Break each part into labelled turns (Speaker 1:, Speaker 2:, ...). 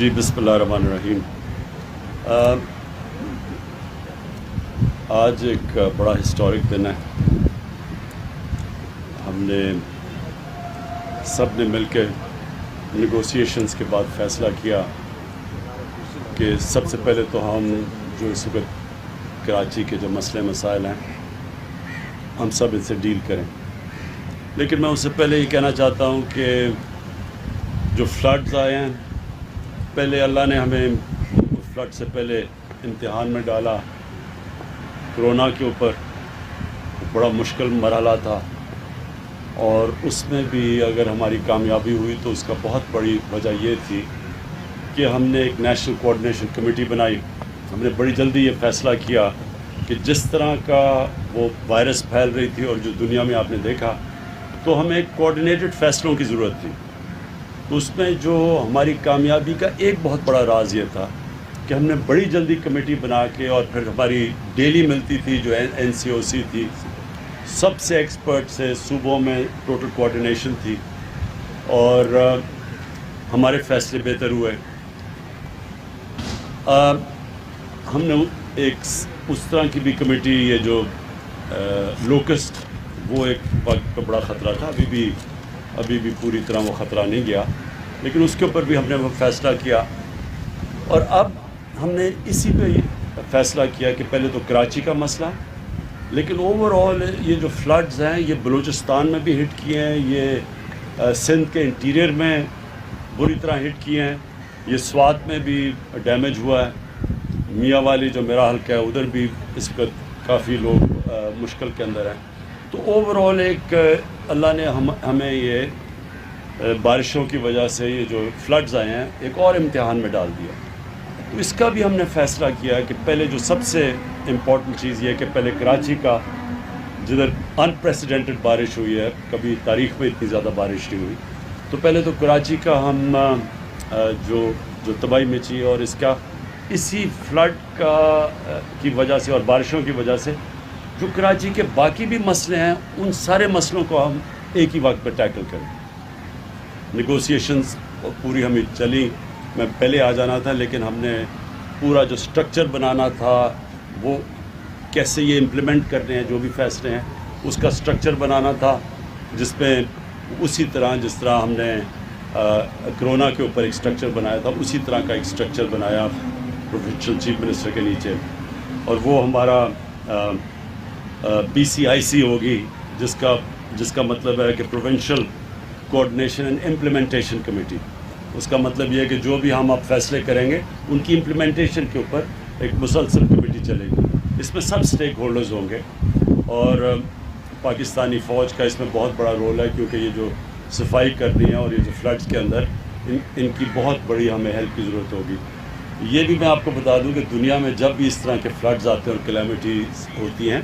Speaker 1: جی بسم اللہ الرحمن الرحیم. آج ایک بڑا ہسٹورک دن ہے. ہم نے سب نے مل کے نیگوسیشنز کے بعد فیصلہ کیا کہ سب سے پہلے تو ہم جو اس وقت کراچی کے جو مسئلے مسائل ہیں ہم سب ان سے ڈیل کریں. لیکن میں اس سے پہلے یہ کہنا چاہتا ہوں کہ جو فلڈز آئے ہیں، پہلے اللہ نے ہمیں فلڈ سے پہلے امتحان میں ڈالا. کرونا کے اوپر بڑا مشکل مرحلہ تھا، اور اس میں بھی اگر ہماری کامیابی ہوئی تو اس کا بہت بڑی وجہ یہ تھی کہ ہم نے ایک نیشنل کوآرڈینیشن کمیٹی بنائی. ہم نے بڑی جلدی یہ فیصلہ کیا کہ جس طرح کا وہ وائرس پھیل رہی تھی اور جو دنیا میں آپ نے دیکھا، تو ہمیں ایک کوآرڈینیٹڈ فیصلوں کی ضرورت تھی. تو اس میں جو ہماری کامیابی کا ایک بہت بڑا راز یہ تھا کہ ہم نے بڑی جلدی کمیٹی بنا کے، اور پھر ہماری ڈیلی ملتی تھی جو NCOC تھی، سب سے ایکسپرٹ سے صوبوں میں ٹوٹل کوآرڈینیشن تھی، اور ہمارے فیصلے بہتر ہوئے. ہم نے ایک اس طرح کی بھی کمیٹی، یہ جو لوکسٹ، وہ ایک وقت کا بڑا خطرہ تھا. ابھی بھی پوری طرح وہ خطرہ نہیں گیا، لیکن اس کے اوپر بھی ہم نے وہ فیصلہ کیا. اور اب ہم نے اسی پہ فیصلہ کیا کہ پہلے تو کراچی کا مسئلہ، لیکن اوور آل یہ جو فلڈز ہیں یہ بلوچستان میں بھی ہٹ کیے ہیں، یہ سندھ کے انٹیریئر میں بری طرح ہٹ کیے ہیں، یہ سوات میں بھی ڈیمیج ہوا ہے، میاں والی جو میرا حلقہ ہے ادھر بھی اس وقت کافی لوگ مشکل کے اندر ہیں. تو اوور آل ایک اللہ نے ہمیں یہ بارشوں کی وجہ سے یہ جو فلڈز آئے ہیں ایک اور امتحان میں ڈال دیا. تو اس کا بھی ہم نے فیصلہ کیا کہ پہلے جو سب سے امپورٹنٹ چیز یہ کہ پہلے کراچی کا، جدھر انپریسیڈنٹڈ بارش ہوئی ہے، کبھی تاریخ میں اتنی زیادہ بارش نہیں ہوئی، تو پہلے تو کراچی کا ہم جو تباہی مچی، اور اس کا اسی فلڈ کی وجہ سے اور بارشوں کی وجہ سے جو کراچی کے باقی بھی مسئلے ہیں، ان سارے مسئلوں کو ہم ایک ہی وقت پہ ٹیکل کریں. نیگوسیشنز پوری ہمیں چلی. میں پہلے آ جانا تھا، لیکن ہم نے پورا جو سٹرکچر بنانا تھا، وہ کیسے یہ امپلیمنٹ کرنے ہیں جو بھی فیصلے ہیں، اس کا سٹرکچر بنانا تھا، جس میں اسی طرح جس طرح ہم نے کرونا کے اوپر ایک سٹرکچر بنایا تھا، اسی طرح کا ایک سٹرکچر بنایا پروونشل چیف منسٹر کے نیچے. اور وہ ہمارا PCIC ہوگی، جس کا مطلب ہے کہ provincial coordination and implementation committee. اس کا مطلب یہ ہے کہ جو بھی ہم اب فیصلے کریں گے ان کی امپلیمنٹیشن کے اوپر ایک مسلسل کمیٹی چلے گی. اس میں سب سٹیک ہولڈرز ہوں گے، اور پاکستانی فوج کا اس میں بہت بڑا رول ہے، کیونکہ یہ جو صفائی کرنی ہے اور یہ جو فلڈز کے اندر ان کی بہت بڑی ہمیں ہیلپ کی ضرورت ہوگی. یہ بھی میں آپ کو بتا دوں کہ دنیا میں جب بھی اس طرح کے فلڈز آتے ہیں اور کلیمٹیز ہوتی ہیں،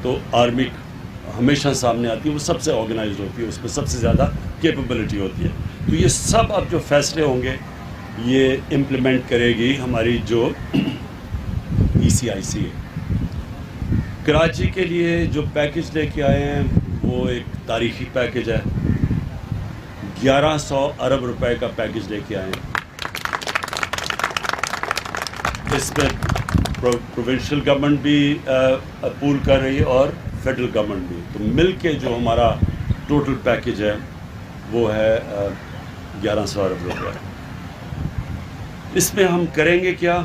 Speaker 1: تو آرمی ہمیشہ سامنے آتی ہے، وہ سب سے آرگنائزڈ ہوتی ہے، اس میں سب سے زیادہ کیپیبلٹی ہوتی ہے. تو یہ سب اب جو فیصلے ہوں گے یہ امپلیمنٹ کرے گی ہماری جو PCIC ہے. کراچی کے لیے جو پیکج لے کے آئے ہیں وہ ایک تاریخی پیکج ہے. 1100 ارب روپے کا پیکج لے کے آئے ہیں. اس میں پروونشل گورنمنٹ بھی پول کر رہی ہے اور فیڈرل گورنمنٹ بھی. تو مل کے جو ہمارا ٹوٹل پیکج ہے وہ ہے 1100 ارب روپے. اس میں ہم کریں گے کیا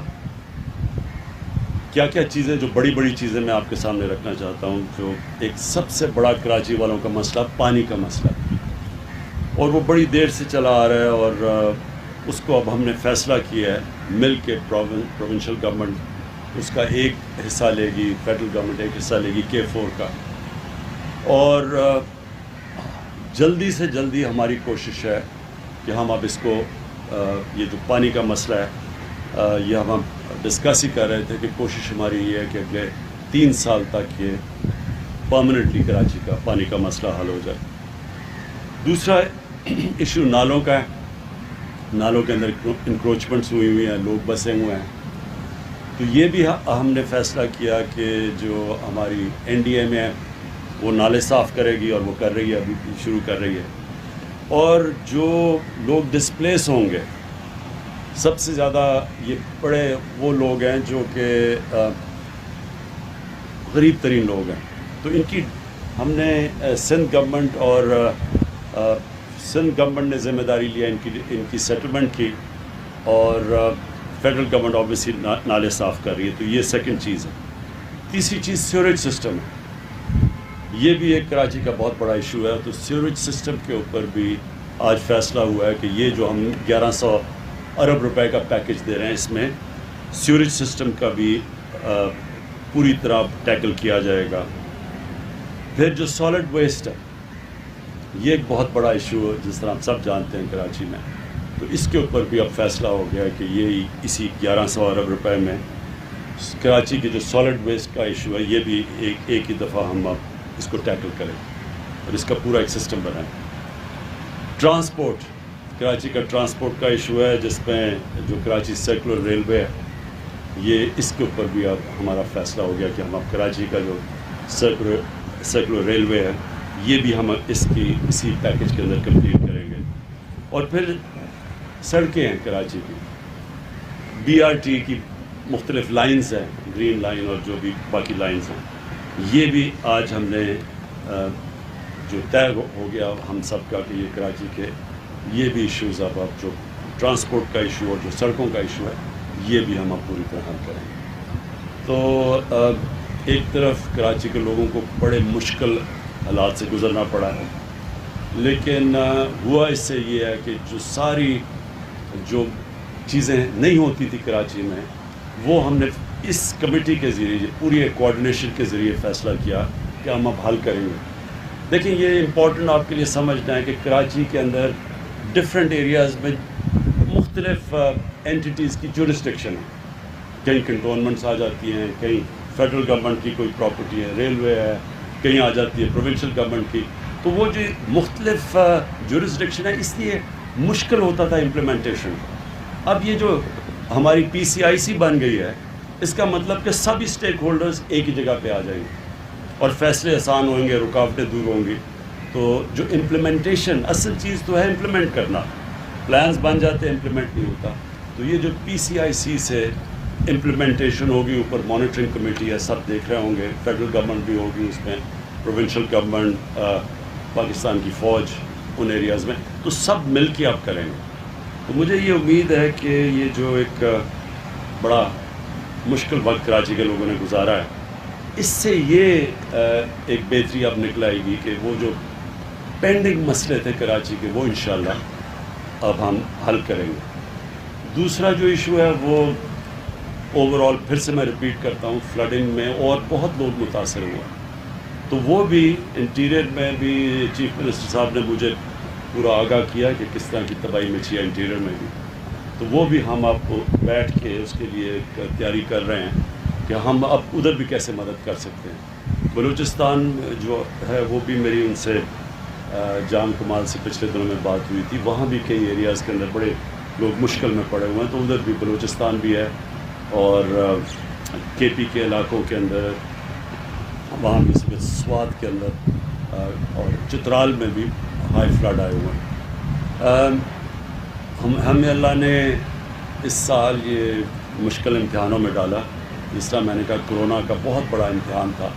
Speaker 1: چیزیں، جو بڑی چیزیں میں آپ کے سامنے رکھنا چاہتا ہوں. جو ایک سب سے بڑا کراچی والوں کا مسئلہ پانی کا مسئلہ، اور وہ بڑی دیر سے چلا آ رہا ہے، اور اس کو اب ہم نے فیصلہ کیا ہے مل کے. پروونشل گورنمنٹ اس کا ایک حصہ لے گی، فیڈرل گورنمنٹ ایک حصہ لے گی K4 کا. اور جلدی سے جلدی ہماری کوشش ہے کہ ہم اب اس کو یہ جو پانی کا مسئلہ ہے، یہ ہم ڈسکس ہی کر رہے تھے کہ کوشش ہماری یہ ہے کہ اگلے 3 سال تک یہ پرماننٹلی کراچی کا پانی کا مسئلہ حل ہو جائے. دوسرا ایشو نالوں کا ہے. نالوں کے اندر انکروچمنٹس ہوئی ہیں، لوگ بسے ہوئے ہیں. تو یہ بھی ہم نے فیصلہ کیا کہ جو ہماری NDA میں وہ نالے صاف کرے گی، اور وہ کر رہی ہے، ابھی شروع کر رہی ہے. اور جو لوگ ڈسپلیس ہوں گے سب سے زیادہ یہ بڑے وہ لوگ ہیں جو کہ غریب ترین لوگ ہیں، تو ان کی ہم نے سندھ گورنمنٹ اور سندھ گورنمنٹ نے ذمہ داری لیا ان کی سیٹلمنٹ کی، اور فیڈرل گورنمنٹ آبویسلی نالے صاف کر رہی ہے، تو یہ سیکنڈ چیز ہے۔ تیسری چیز سیوریج سسٹم ہے، یہ بھی ایک کراچی کا بہت بڑا ایشو ہے، تو سیوریج سسٹم کے اوپر بھی آج فیصلہ ہوا ہے کہ یہ جو ہم 1100 ارب روپے کا پیکج دے رہے ہیں، اس میں سیوریج سسٹم کا بھی پوری طرح ٹیکل کیا جائے گا۔ پھر جو سالڈ ویسٹ ہے، یہ ایک بہت بڑا ایشو ہے، جس طرح ہم سب جانتے ہیں کراچی میں، تو اس کے اوپر بھی اب فیصلہ ہو گیا کہ یہ اسی 1100 ارب روپے میں کراچی کے جو سالڈ ویسٹ کا ایشو ہے، یہ بھی ایک ہی دفعہ ہم اب اس کو ٹیکل کریں اور اس کا پورا ایک سسٹم بنائیں۔ ٹرانسپورٹ، کراچی کا ٹرانسپورٹ کا ایشو ہے، جس میں جو کراچی سرکولر ریلوے ہے، یہ اس کے اوپر بھی اب ہمارا فیصلہ ہو گیا کہ ہم اب کراچی کا جو سرکولر ریلوے ہے، یہ بھی ہم اسی پیکج کے اندر کمپلیٹ کریں گے۔ اور پھر سڑکیں ہیں کراچی کی، BRT کی مختلف لائنز ہیں، گرین لائن اور جو بھی باقی لائنز ہیں، یہ بھی آج ہم نے جو طے ہو گیا ہم سب کا کہ یہ کراچی کے یہ بھی ایشوز اب جو ٹرانسپورٹ کا ایشو اور جو سڑکوں کا ایشو ہے، یہ بھی ہم اب پوری طرح حل کریں گے۔ تو ایک طرف کراچی کے لوگوں کو بڑے مشکل حالات سے گزرنا پڑا ہے، لیکن ہوا اس سے یہ ہے کہ جو ساری جو چیزیں نہیں ہوتی تھی کراچی میں، وہ ہم نے اس کمیٹی کے ذریعے پوری ایک کوآرڈینیشن کے ذریعے فیصلہ کیا کہ ہم اب حل کریں گے۔ دیکھیں، یہ امپورٹنٹ آپ کے لیے سمجھنا ہے کہ کراچی کے اندر ڈفرینٹ ایریاز میں مختلف اینٹیٹیز کی جورسڈکشن ہے، کہیں کنٹونمنٹس آ جاتی ہیں، کہیں فیڈرل گورنمنٹ کی کوئی پراپرٹی ہے، ریلوے ہے، کہیں آ جاتی ہے پروونشل گورنمنٹ کی، تو وہ جو مختلف جورسڈکشن ہے، اس لیے مشکل ہوتا تھا امپلیمنٹیشن۔ اب یہ جو ہماری PCIC بن گئی ہے، اس کا مطلب کہ سبھی اسٹیک ہولڈرز ایک ہی جگہ پہ آ جائیں گے اور فیصلے آسان ہوئیں گے، رکاوٹیں دور ہوں گی۔ تو جو امپلیمنٹیشن، اصل چیز تو ہے امپلیمنٹ کرنا، پلانز بن جاتے ہیں، امپلیمنٹ نہیں ہوتا، تو یہ جو PCIC سے امپلیمنٹیشن ہوگی، اوپر مانیٹرنگ کمیٹی ہے، سب دیکھ رہے ہوں گے، فیڈرل گورنمنٹ بھی ہوگی اس میں، پروونشل گورنمنٹ، پاکستان کی فوج ان ایریاز میں، تو سب مل کے اب کریں گے۔ تو مجھے یہ امید ہے کہ یہ جو ایک بڑا مشکل وقت کراچی کے لوگوں نے گزارا ہے، اس سے یہ ایک بہتری اب نکل آئے گی کہ وہ جو پینڈنگ مسئلے تھے کراچی کے، وہ انشاءاللہ اب ہم حل کریں گے۔ دوسرا جو ایشو ہے وہ اوور آل پھر سے میں ریپیٹ کرتا ہوں، فلڈنگ میں اور بہت لوگ متاثر ہوا، تو وہ بھی انٹیریئر میں بھی چیف منسٹر صاحب نے مجھے پورا آگاہ کیا کہ کس طرح کی تباہی مچی ہے انٹیریئر میں بھی، تو وہ بھی ہم آپ کو بیٹھ کے اس کے لیے تیاری کر رہے ہیں کہ ہم اب ادھر بھی کیسے مدد کر سکتے ہیں۔ بلوچستان جو ہے وہ بھی میری ان سے جام کمال سے پچھلے دنوں میں بات ہوئی تھی، وہاں بھی کئی ایریاز کے اندر بڑے لوگ مشکل میں پڑے ہوئے ہیں، تو ادھر بھی بلوچستان بھی ہے، اور KP کے علاقوں کے اندر، وہاں بھی اس میں سوات کے اندر اور چترال میں بھی ہائی فلڈ آئے ہوئے ہیں۔ ہمیں اللہ نے اس سال یہ مشکل امتحانوں میں ڈالا، جس طرح میں نے کہا کرونا کا بہت بڑا امتحان تھا،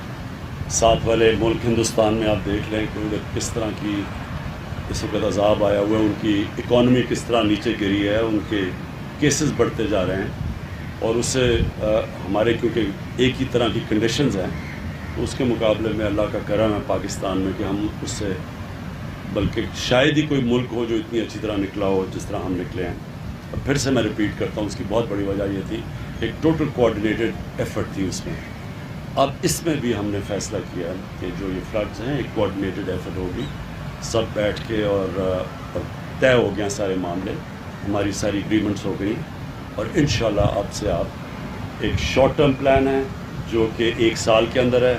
Speaker 1: ساتھ والے ملک ہندوستان میں آپ دیکھ لیں کہ ادھر کس طرح کی اس وقت عذاب آیا ہوا ہے، ان کی اکانومی کس طرح نیچے گری ہے، ان کے کیسز بڑھتے جا رہے ہیں، اور اس سے ہمارے کیونکہ ایک ہی طرح کی کنڈیشنز ہیں، تو اس کے مقابلے میں اللہ کا کرم ہے پاکستان میں کہ ہم اس سے، بلکہ شاید ہی کوئی ملک ہو جو اتنی اچھی طرح نکلا ہو جس طرح ہم نکلے ہیں۔ اور پھر سے میں ریپیٹ کرتا ہوں، اس کی بہت بڑی وجہ یہ تھی، ایک ٹوٹل کوآرڈینیٹڈ ایفرٹ تھی اس میں۔ اب اس میں بھی ہم نے فیصلہ کیا کہ جو یہ فلڈز ہیں، ایک کوآرڈینیٹڈ ایفرٹ ہوگی، سب بیٹھ کے، اور طے ہو گیا سارے معاملے، ہماری ساری اگریمنٹس ہو گئی، اور انشاءاللہ اب سے آپ ایک شارٹ ٹرم پلان ہے جو کہ 1 سال کے اندر ہے،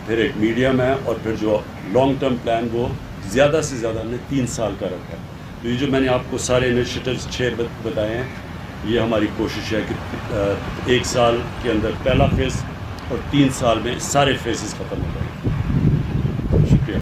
Speaker 1: پھر ایک میڈیم ہے، اور پھر جو لانگ ٹرم پلان وہ زیادہ سے زیادہ ہم نے 3 سال کا رکھا ہے۔ تو یہ جو میں نے آپ کو سارے انیشیٹوز 6 بتائے ہیں، یہ ہماری کوشش ہے کہ 1 سال کے اندر پہلا فیز اور 3 سال میں سارے فیزز ختم ہو جائیں۔